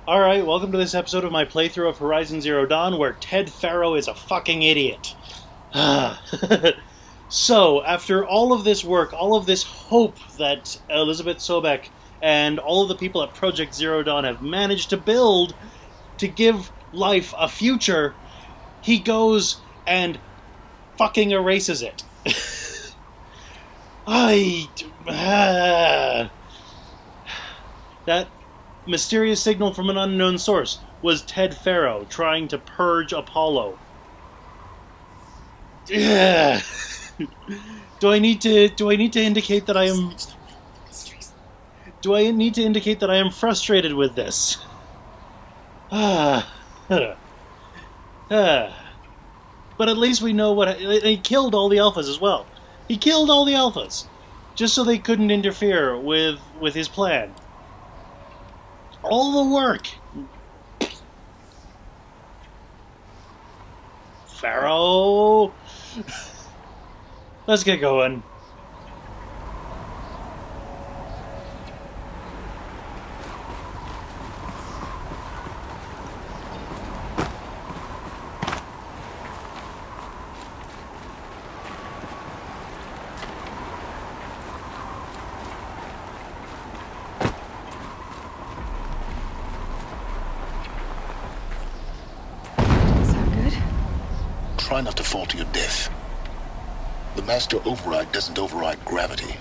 Alright, welcome to this episode of my playthrough of Horizon Zero Dawn, where Ted Faro is a fucking idiot. So, after all of this work, all of this hope that Elizabeth Sobek and all of the people at Project Zero Dawn have managed to build to give life a future, he goes and fucking erases it. That mysterious signal from an unknown source was Ted Faro trying to purge Apollo. Do I need to indicate that I am frustrated with this? But at least we know what he killed all the alphas as well. He killed all the alphas just so they couldn't interfere with his plan. All the work. Faro. Let's get going. Try not to fall to your death. The master override doesn't override gravity.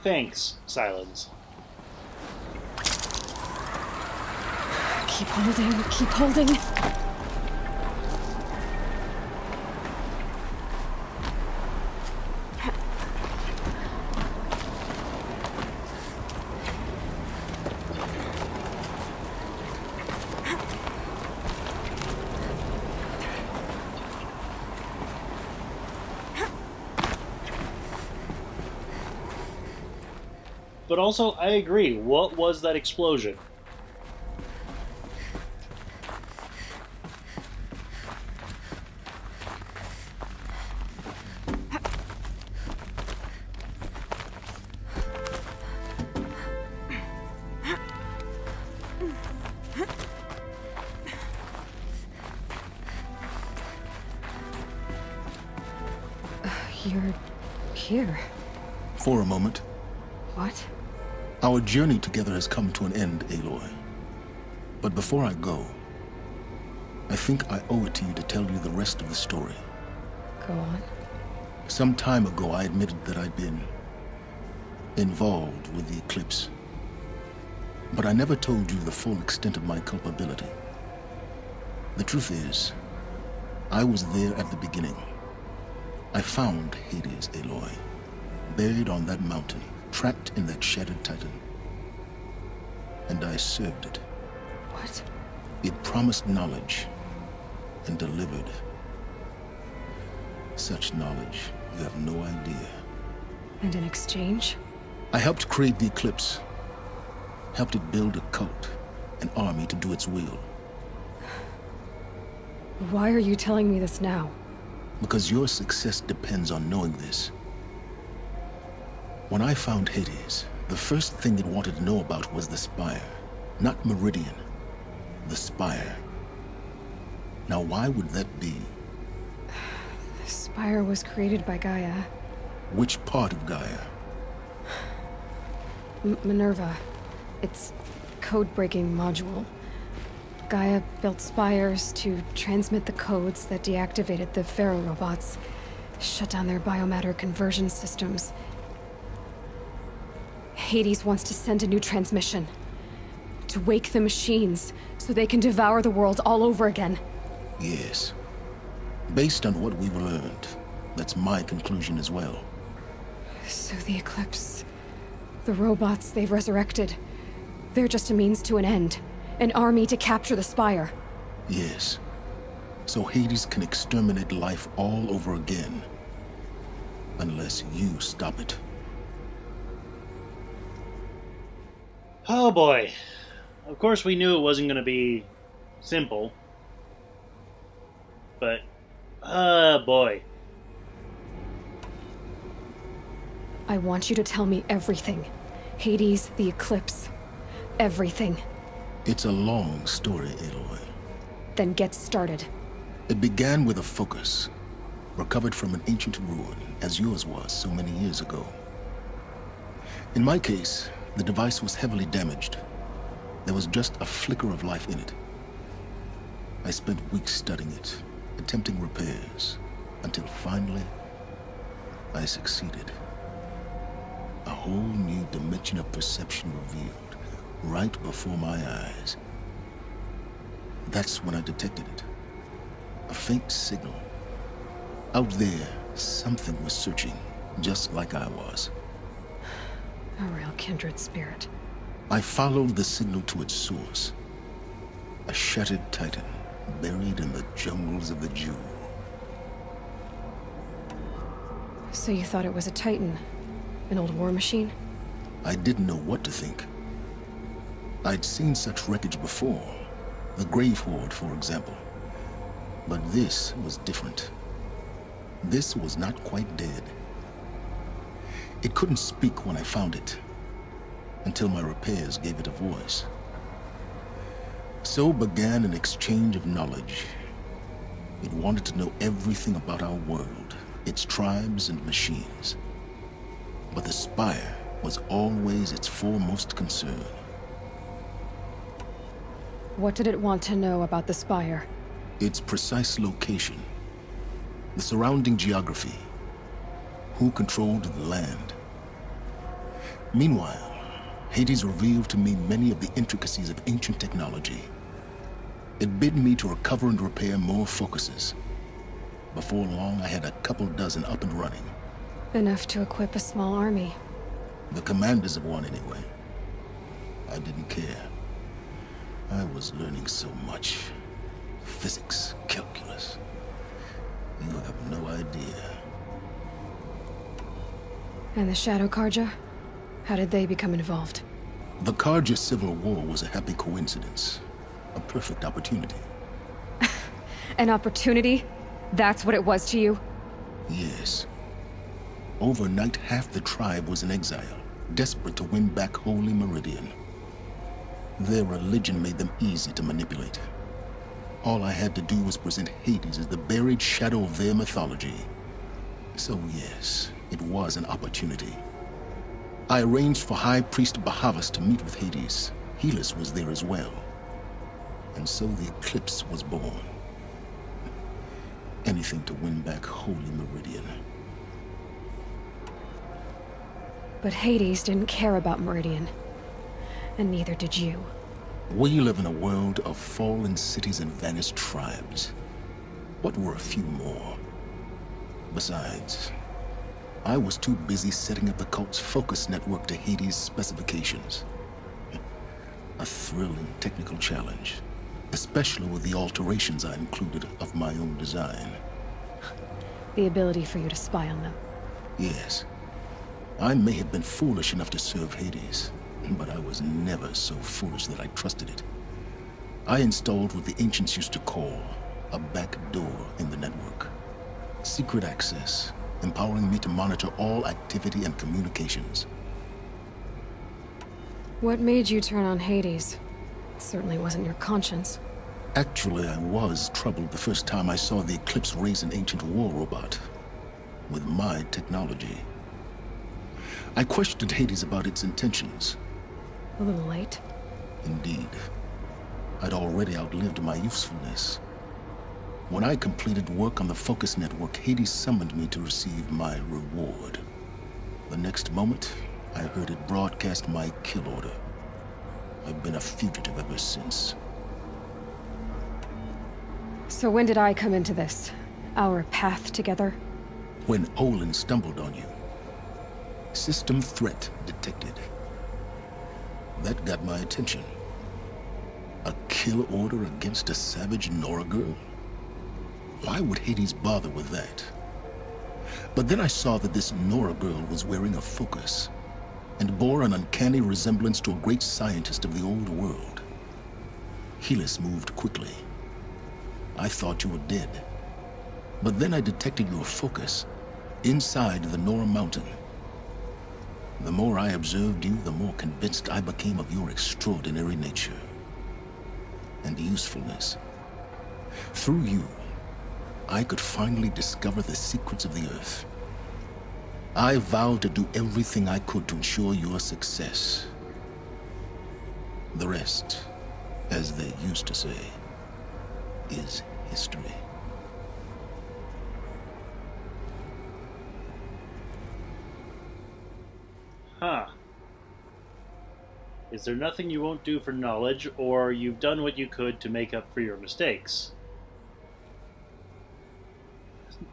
Thanks, Sylens. Keep holding. But also, I agree. What was that explosion? You're here. For a moment. What? Our journey together has come to an end, Aloy. But before I go, I think I owe it to you to tell you the rest of the story. Go on. Some time ago, I admitted that I'd been involved with the Eclipse. But I never told you the full extent of my culpability. The truth is, I was there at the beginning. I found Hades, Aloy, buried on that mountain, trapped in that shattered titan. And I served it. What? It promised knowledge and delivered. Such knowledge, you have no idea. And in exchange? I helped create the Eclipse. Helped it build a cult, an army to do its will. Why are you telling me this now? Because your success depends on knowing this. When I found Hades, the first thing it wanted to know about was the Spire. Not Meridian. The Spire. Now why would that be? The Spire was created by Gaia. Which part of Gaia? Minerva. Its code-breaking module. Gaia built spires to transmit the codes that deactivated the Pharaoh robots, shut down their biomatter conversion systems. Hades wants to send a new transmission. To wake the machines, so they can devour the world all over again. Yes. Based on what we've learned, that's my conclusion as well. So the Eclipse, the robots they've resurrected, they're just a means to an end. An army to capture the Spire. Yes. So Hades can exterminate life all over again. Unless you stop it. Oh boy. Of course we knew it wasn't going to be simple. But, boy. I want you to tell me everything. Hades, the Eclipse. Everything. It's a long story, Aloy. Then get started. It began with a focus, recovered from an ancient ruin, as yours was so many years ago. In my case, the device was heavily damaged. There was just a flicker of life in it. I spent weeks studying it, attempting repairs, until finally, I succeeded. A whole new dimension of perception revealed, right before my eyes. That's when I detected it. A faint signal. Out there, something was searching, just like I was. A real kindred spirit. I followed the signal to its source. A shattered titan, buried in the jungles of the Jewel. So you thought it was a Titan? An old war machine? I didn't know what to think. I'd seen such wreckage before. The Grave Horde, for example. But this was different. This was not quite dead. It couldn't speak when I found it, until my repairs gave it a voice. So began an exchange of knowledge. It wanted to know everything about our world, its tribes and machines. But the Spire was always its foremost concern. What did it want to know about the Spire? Its precise location, the surrounding geography, who controlled the land. Meanwhile, Hades revealed to me many of the intricacies of ancient technology. It bid me to recover and repair more focuses. Before long, I had a couple dozen up and running. Enough to equip a small army. The commanders of one, anyway. I didn't care. I was learning so much. Physics, calculus. You have no idea. And the Shadow Karja? How did they become involved? The Karja Civil War was a happy coincidence. A perfect opportunity. An opportunity? That's what it was to you? Yes. Overnight, half the tribe was in exile, desperate to win back Holy Meridian. Their religion made them easy to manipulate. All I had to do was present Hades as the buried shadow of their mythology. So yes, it was an opportunity. I arranged for High Priest Bahavas to meet with Hades. Helis was there as well. And so the Eclipse was born. Anything to win back Holy Meridian. But Hades didn't care about Meridian. And neither did you. We live in a world of fallen cities and vanished tribes. What were a few more? Besides, I was too busy setting up the cult's focus network to Hades' specifications. A thrilling technical challenge, especially with the alterations I included of my own design. The ability for you to spy on them. Yes. I may have been foolish enough to serve Hades, but I was never so foolish that I trusted it. I installed what the ancients used to call a back door in the network. Secret access, empowering me to monitor all activity and communications. What made you turn on Hades? It certainly wasn't your conscience. Actually, I was troubled the first time I saw the Eclipse raise an ancient war robot. With my technology. I questioned Hades about its intentions. A little late. Indeed. I'd already outlived my usefulness. When I completed work on the Focus Network, Hades summoned me to receive my reward. The next moment, I heard it broadcast my kill order. I've been a fugitive ever since. So when did I come into this? Our path together? When Olin stumbled on you. System threat detected. That got my attention. A kill order against a savage Nora girl? Why would Hades bother with that? But then I saw that this Nora girl was wearing a focus, and bore an uncanny resemblance to a great scientist of the old world. Helis moved quickly. I thought you were dead. But then I detected your focus inside the Nora mountain. The more I observed you, the more convinced I became of your extraordinary nature and usefulness. Through you, I could finally discover the secrets of the Earth. I vowed to do everything I could to ensure your success. The rest, as they used to say, is history. Huh. Is there nothing you won't do for knowledge, or you've done what you could to make up for your mistakes?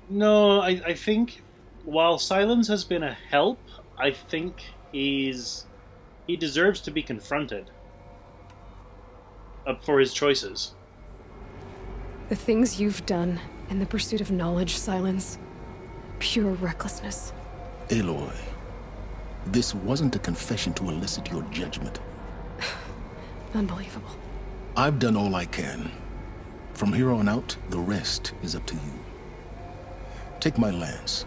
No, I think while Sylens has been a help, I think he deserves to be confronted for his choices. The things you've done in the pursuit of knowledge, Sylens. Pure recklessness. Aloy, this wasn't a confession to elicit your judgment. Unbelievable. I've done all I can. From here on out, the rest is up to you. Take my lance.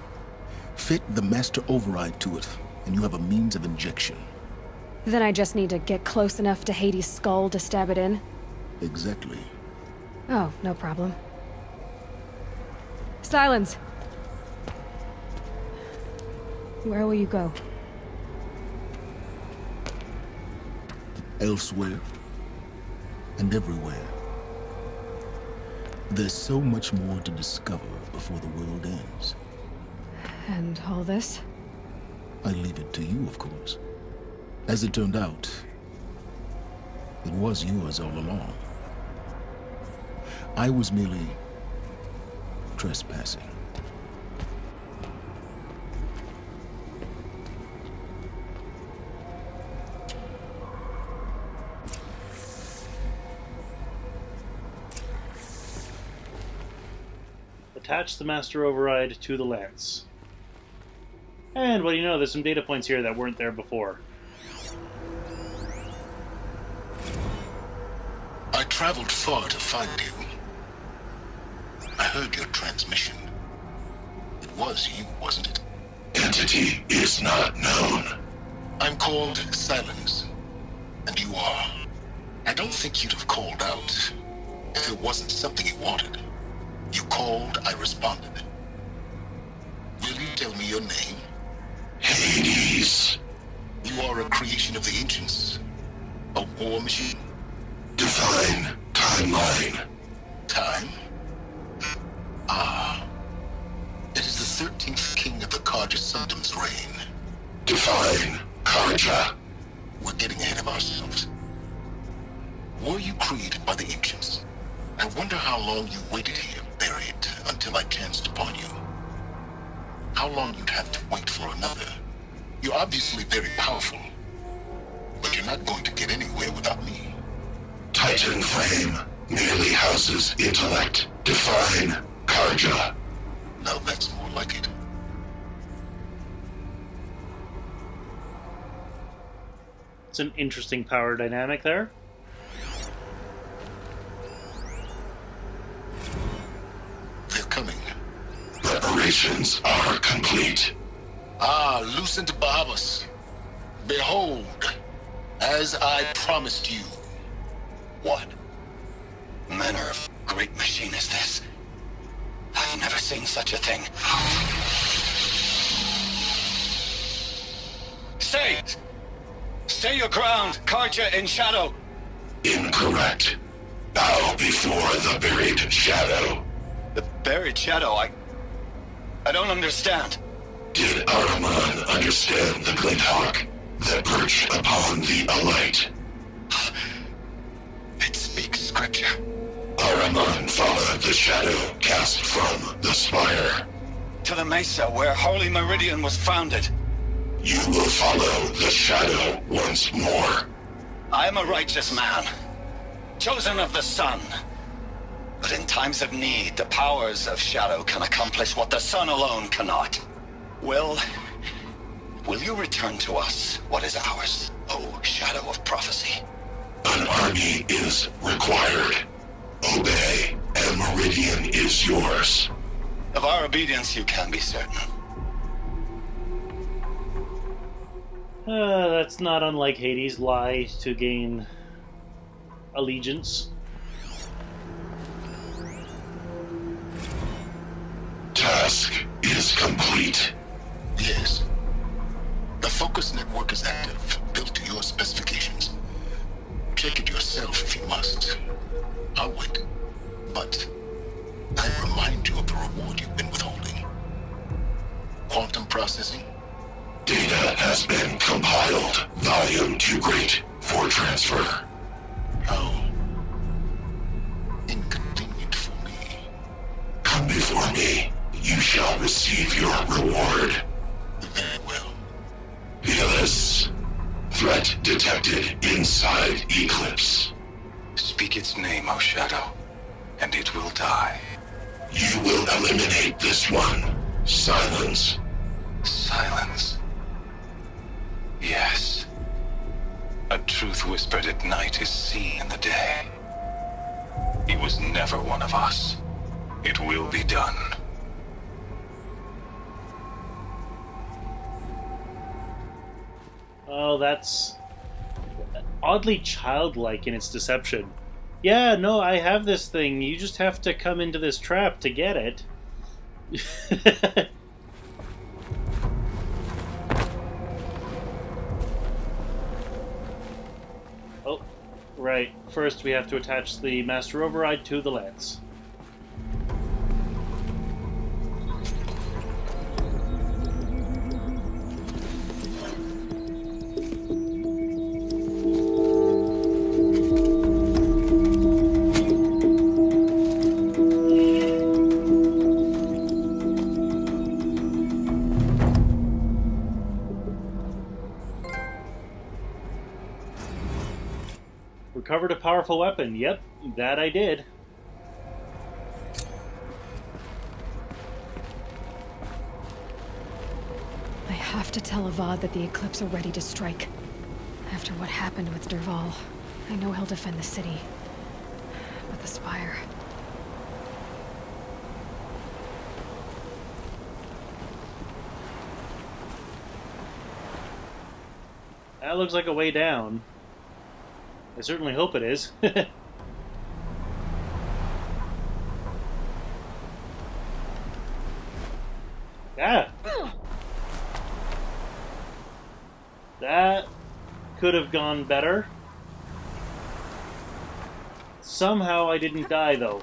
Fit the master override to it, and you have a means of injection. Then I just need to get close enough to Hades' skull to stab it in? Exactly. Oh, no problem. Sylens! Where will you go? Elsewhere. And everywhere. There's so much more to discover before the world ends. And all this? I leave it to you, of course. As it turned out, it was yours all along. I was merely trespassing. Attach the master override to the lance. And what do you know, there's some data points here that weren't there before. I traveled far to find you. I heard your transmission. It was you, wasn't it? Entity is not known. I'm called Sylens, and you are. I don't think you'd have called out if it wasn't something you wanted. You called, I responded. Will you tell me your name? Hades. You are a creation of the ancients. A war machine. Define timeline. Time? Ah. It is the 13th king of the Karja Sundam's reign. Define Karja. We're getting ahead of ourselves. Were you created by the ancients? I wonder how long you waited here, buried, until I chanced upon you. How long you'd have to wait for another. You're obviously very powerful, but you're not going to get anywhere without me. Titan flame merely houses intellect. Define Karja. Now that's more like it. It's an interesting power dynamic there. They're coming. Preparations are complete. Ah, loosen to Bahavas. Behold, as I promised you. What manner of great machine is this? I've never seen such a thing. Stay! Stay your ground, Karja in shadow! Incorrect. Bow before the buried shadow. The buried shadow, I don't understand. Did Ahriman understand the glint hawk that perched upon the alight? It speaks scripture. Ahriman followed the shadow cast from the spire. To the mesa where Holy Meridian was founded. You will follow the shadow once more. I am a righteous man, chosen of the sun. But in times of need, the powers of shadow can accomplish what the sun alone cannot. Will you return to us what is ours, O shadow of prophecy? An army is required. Obey, and Meridian is yours. Of our obedience you can be certain. That's not unlike Hades' lie to gain allegiance. Task is complete. Yes. The focus network is active, built to your specifications. Check it yourself if you must. I'll wait. But I remind you of the reward you've been withholding. Quantum processing? Data has been compiled. Volume too great for transfer. How inconvenient for me. Come before me. You shall receive your reward. Very well. Fearless. Threat detected inside Eclipse. Speak its name, O Shadow, and it will die. You will eliminate this one. Sylens. Silence. Yes. A truth whispered at night is seen in the day. He was never one of us. It will be done. Oh, that's oddly childlike in its deception. Yeah, no, I have this thing. You just have to come into this trap to get it. Oh, right. First, we have to attach the master override to the lens. Recovered a powerful weapon. Yep, that I did. I have to tell Avad that the Eclipse are ready to strike. After what happened with Derval, I know he'll defend the city. But the Spire... That looks like a way down. I certainly hope it is. Yeah. That could have gone better. Somehow I didn't die, though.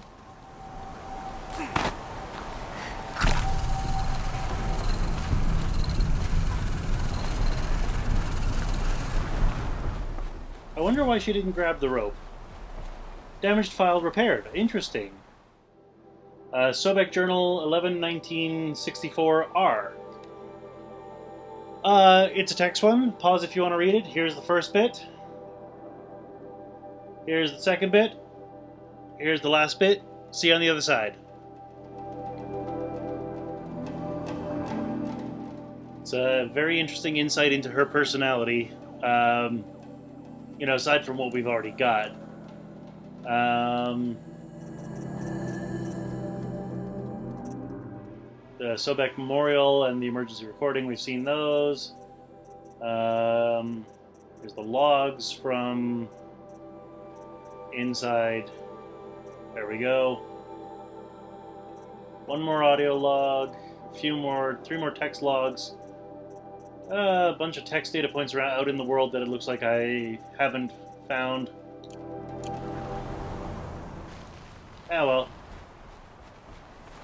I wonder why she didn't grab the rope. Damaged file repaired. Interesting. Sobek Journal 11-1964-R. It's a text one. Pause if you want to read it. Here's the first bit. Here's the second bit. Here's the last bit. See you on the other side. It's a very interesting insight into her personality. You know, aside from what we've already got. The Sobek Memorial and the emergency recording, we've seen those. There's the logs from inside. There we go. One more audio log, three more text logs. A bunch of text data points around out in the world that it looks like I haven't found. Ah, well.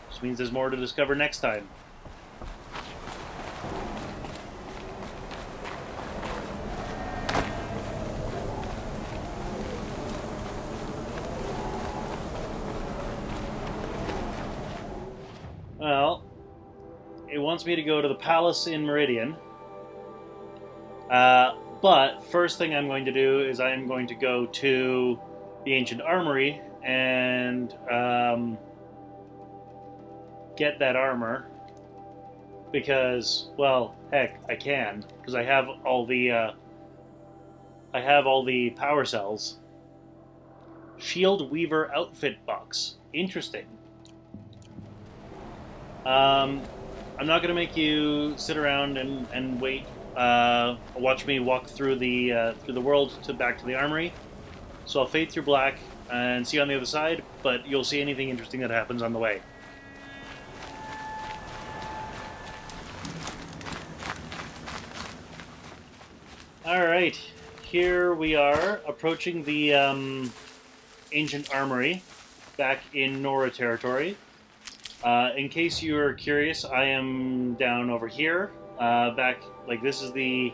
Just means there's more to discover next time. Well, it wants me to go to the palace in Meridian. But first thing I'm going to do is I'm going to go to the Ancient Armory and get that armor. Because, well, heck, I can. Because I have all the power cells. Shield Weaver outfit box. Interesting. I'm not going to make you sit around and wait watch me walk through the world to back to the armory. So I'll fade through black and see you on the other side, but you'll see anything interesting that happens on the way. Alright, here we are approaching the Ancient Armory back in Nora territory. In case you're curious, I am down over here. Back, like, this is the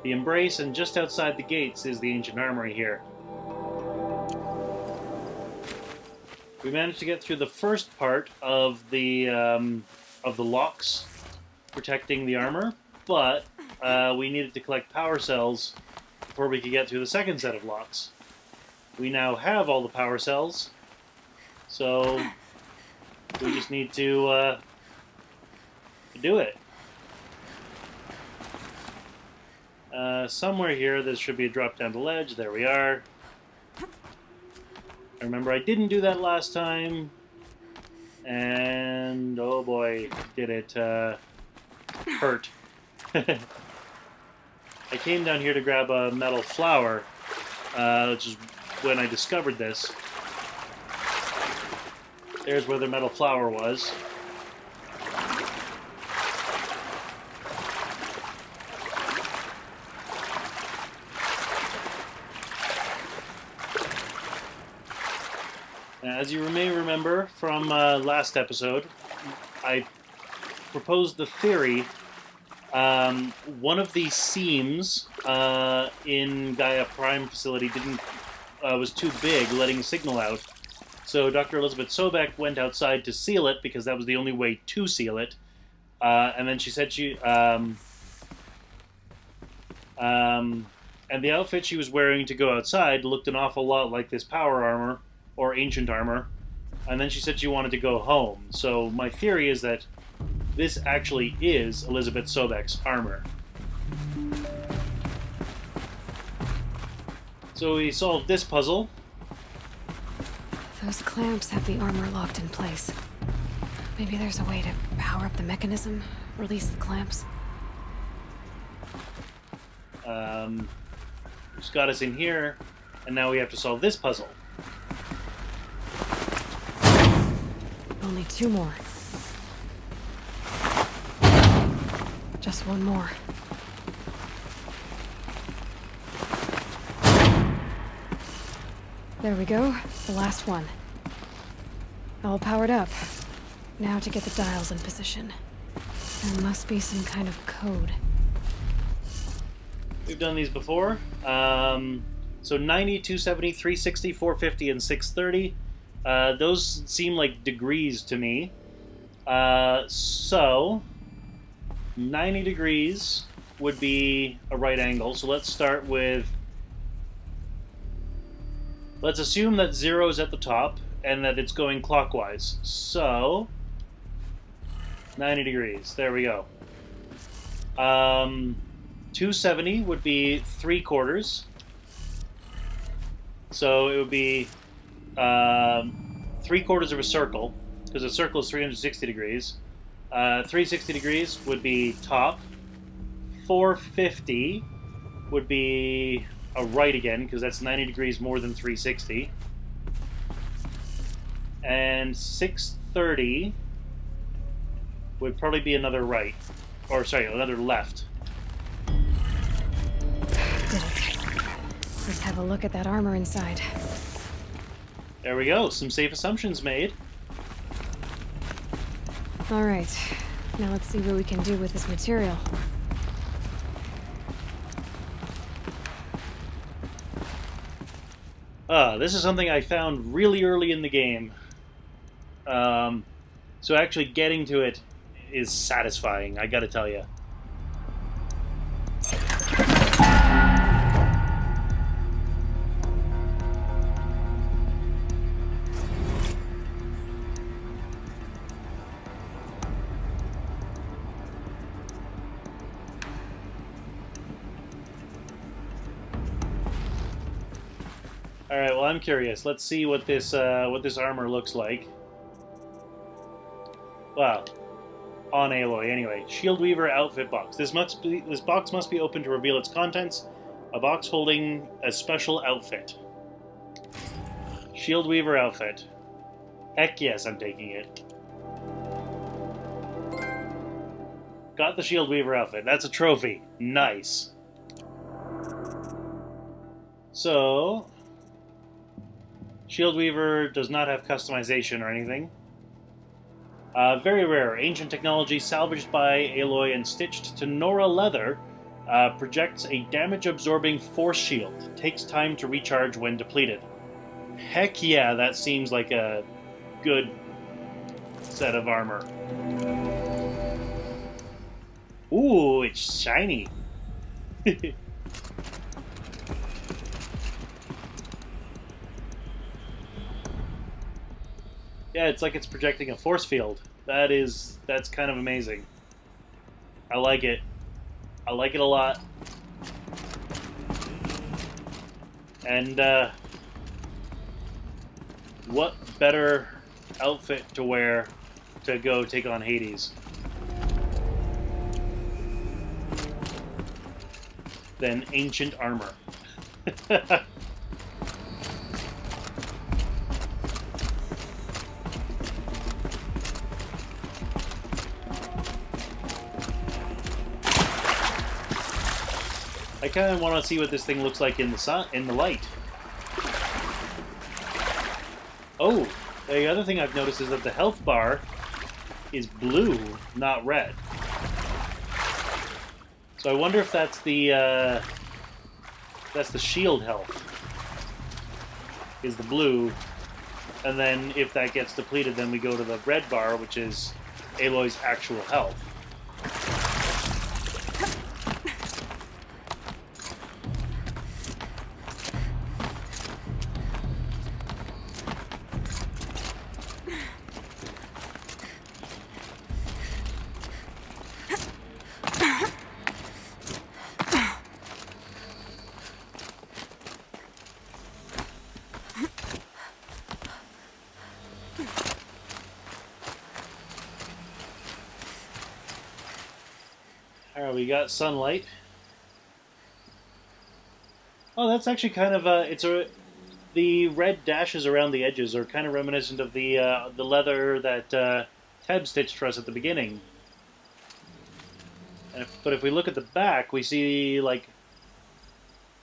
Embrace, and just outside the gates is the Ancient Armory here. We managed to get through the first part of the locks protecting the armor, but we needed to collect power cells before we could get through the second set of locks. We now have all the power cells, so we just need to do it. Somewhere here, there should be a drop down the ledge. There we are. I remember I didn't do that last time, and oh boy, did it hurt. I came down here to grab a metal flower, which is when I discovered this. There's where the metal flower was. As you may remember from last episode, I proposed the theory. One of the seams in GAIA Prime facility was too big, letting a signal out. So Dr. Elizabeth Sobek went outside to seal it because that was the only way to seal it. And then she said and the outfit she was wearing to go outside looked an awful lot like this power armor. Or ancient armor, and then she said she wanted to go home. So my theory is that this actually is Elizabeth Sobek's armor. So we solved this puzzle. Those clamps have the armor locked in place. Maybe there's a way to power up the mechanism, release the clamps. Just got us in here, and now we have to solve this puzzle. Only 2 more. Just 1 more. There we go. The last one. All powered up. Now to get the dials in position. There must be some kind of code. We've done these before. So 90, 270, 360, 450, and 630. Those seem like degrees to me. So 90 degrees would be a right angle. So let's start with... Let's assume that 0 is at the top and that it's going clockwise. So 90 degrees. There we go. 270 would be 3/4. So it would be 3/4 of a circle, because a circle is 360 degrees. 360 degrees would be top. 450 would be a right again, because that's 90 degrees more than 360. And 630 would probably be another right. Or, sorry, another left. Did it. Let's have a look at that armor inside. There we go. Some safe assumptions made. Alright. Now let's see what we can do with this material. This is something I found really early in the game. So actually getting to it is satisfying, I gotta tell you. Alright, well, I'm curious. Let's see what this armor looks like. Wow. on Aloy. Anyway, Shield Weaver outfit box. This box must be opened to reveal its contents. A box holding a special outfit. Shield Weaver outfit. Heck yes, I'm taking it. Got the Shield Weaver outfit. That's a trophy. Nice. So, Shield Weaver does not have customization or anything. Very rare. Ancient technology salvaged by Aloy and stitched to Nora leather. Projects a damage-absorbing force shield. Takes time to recharge when depleted. Heck yeah, that seems like a good set of armor. Ooh, it's shiny. Yeah, it's like it's projecting a force field. That's kind of amazing. I like it. I like it a lot. And what better outfit to wear to go take on Hades than Ancient Armor? I kind of want to see what this thing looks like in the light. Oh, the other thing I've noticed is that the health bar is blue, not red. So I wonder if that's the shield health is the blue, and then if that gets depleted, then we go to the red bar, which is Aloy's actual health. Alright, we got sunlight. Oh, that's actually kind of the red dashes around the edges are kind of reminiscent of the leather that Teb stitched for us at the beginning. But if we look at the back, we see like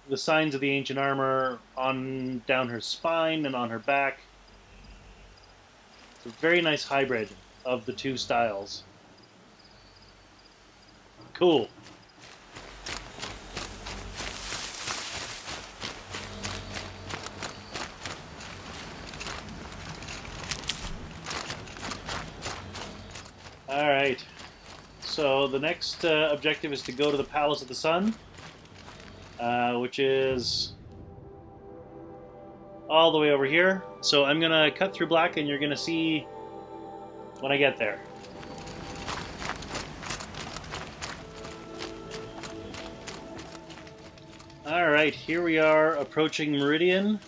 the signs of the ancient armor on down her spine and on her back. It's a very nice hybrid of the two styles. Cool. Alright. So the next objective is to go to the Palace of the Sun, which is all the way over here. So I'm going to cut through black and you're going to see when I get there. Alright, here we are approaching Meridian.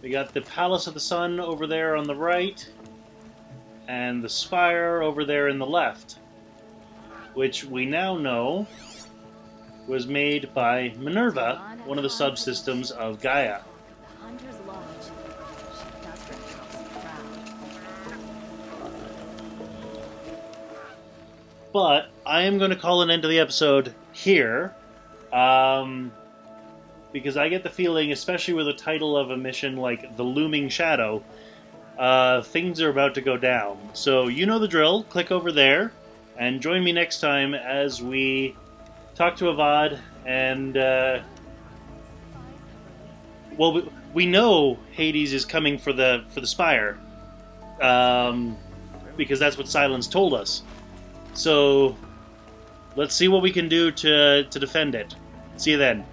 We got the Palace of the Sun over there on the right, and the spire over there in the left, which we now know was made by Minerva, one of the subsystems of Gaia. But I am going to call an end to the episode here. Because I get the feeling, especially with a title of a mission like The Looming Shadow, things are about to go down. So you know the drill. Click over there and join me next time as we talk to Avad and well, we know Hades is coming for the spire, because that's what Sylens told us. So let's see what we can do to defend it. See you then.